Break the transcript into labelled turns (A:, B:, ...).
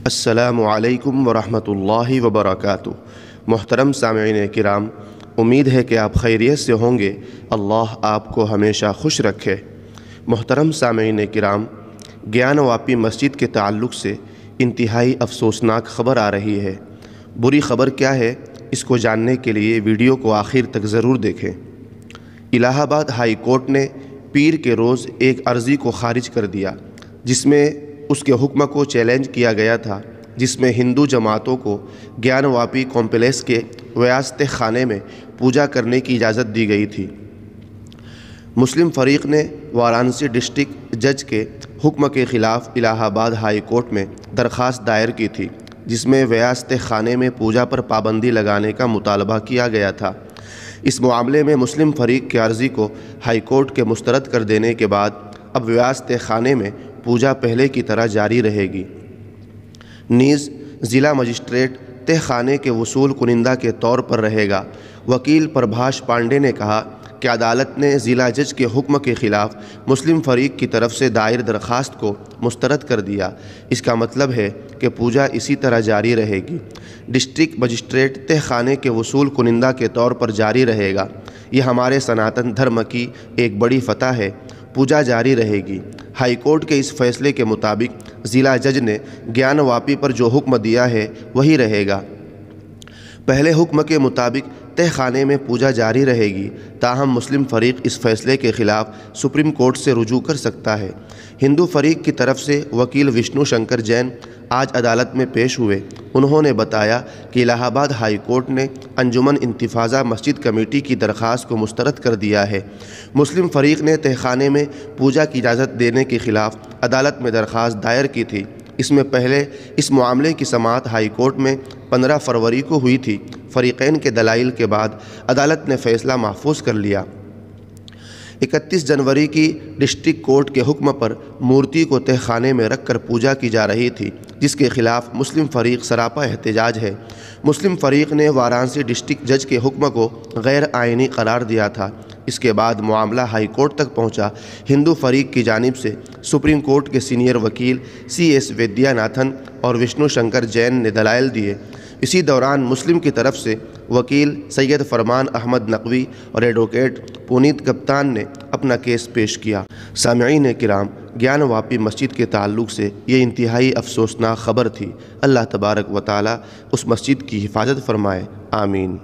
A: السلام علیکم ورحمۃ اللہ وبرکاتہ۔ محترم سامعین کرام، امید ہے کہ آپ خیریت سے ہوں گے۔ اللہ آپ کو ہمیشہ خوش رکھے۔ محترم سامعین کرام، گیان واپی مسجد کے تعلق سے انتہائی افسوسناک خبر آ رہی ہے۔ بری خبر کیا ہے، اس کو جاننے کے لیے ویڈیو کو آخر تک ضرور دیکھیں۔ الہ آباد ہائی کورٹ نے پیر کے روز ایک عرضی کو خارج کر دیا جس میں اس کے حکم کو چیلنج کیا گیا تھا، جس میں ہندو جماعتوں کو گیان واپی کمپلیکس کے ویاست خانے میں پوجا کرنے کی اجازت دی گئی تھی۔ مسلم فریق نے وارانسی ڈسٹرکٹ جج کے حکم کے خلاف الہ آباد ہائی کورٹ میں درخواست دائر کی تھی، جس میں ویاست خانے میں پوجا پر پابندی لگانے کا مطالبہ کیا گیا تھا۔ اس معاملے میں مسلم فریق کی عرضی کو ہائی کورٹ کے مسترد کر دینے کے بعد اب ویاست خانے میں پوجا پہلے کی طرح جاری رہے گی۔ نیز ضلع مجسٹریٹ تہ خانے کے وصول کنندہ کے طور پر رہے گا۔ وکیل پربھاش پانڈے نے کہا کہ عدالت نے ضلع جج کے حکم کے خلاف مسلم فریق کی طرف سے دائر درخواست کو مسترد کر دیا۔ اس کا مطلب ہے کہ پوجا اسی طرح جاری رہے گی۔ ڈسٹرکٹ مجسٹریٹ تہ خانے کے وصول کنندہ کے طور پر جاری رہے گا۔ یہ ہمارے سناتن دھرم کی ایک بڑی فتح ہے۔ پوجا جاری رہے گی۔ ہائی کورٹ کے اس فیصلے کے مطابق ضلع جج نے گیان واپی پر جو حکم دیا ہے وہی رہے گا۔ پہلے حکم کے مطابق تہ خانے میں پوجا جاری رہے گی، تاہم مسلم فریق اس فیصلے کے خلاف سپریم کورٹ سے رجوع کر سکتا ہے۔ ہندو فریق کی طرف سے وکیل وشنو شنکر جین آج عدالت میں پیش ہوئے۔ انہوں نے بتایا کہ الہ آباد ہائی کورٹ نے انجمن انتفاضہ مسجد کمیٹی کی درخواست کو مسترد کر دیا ہے۔ مسلم فریق نے تہ خانے میں پوجا کی اجازت دینے کے خلاف عدالت میں درخواست دائر کی تھی۔ اس میں پہلے اس معاملے کی سماعت ہائی کورٹ میں 15 فروری کو ہوئی تھی۔ فریقین کے دلائل کے بعد عدالت نے فیصلہ محفوظ کر لیا۔ 31 جنوری کی ڈسٹرکٹ کورٹ کے حکم پر مورتی کو تہ خانے میں رکھ کر پوجا کی جا رہی تھی، جس کے خلاف مسلم فریق سراپا احتجاج ہے۔ مسلم فریق نے وارانسی ڈسٹرکٹ جج کے حکم کو غیر آئینی قرار دیا تھا۔ اس کے بعد معاملہ ہائی کورٹ تک پہنچا۔ ہندو فریق کی جانب سے سپریم کورٹ کے سینئر وکیل CS ویدیا ناتھن اور وشنو شنکر جین نے دلائل دیے۔ اسی دوران مسلم کی طرف سے وکیل سید فرمان احمد نقوی اور ایڈوکیٹ پونیت گپتان نے اپنا کیس پیش کیا۔ سامعین کرام، گیان واپی مسجد کے تعلق سے یہ انتہائی افسوسناک خبر تھی۔ اللہ تبارک و تعالی اس مسجد کی حفاظت فرمائے، آمین۔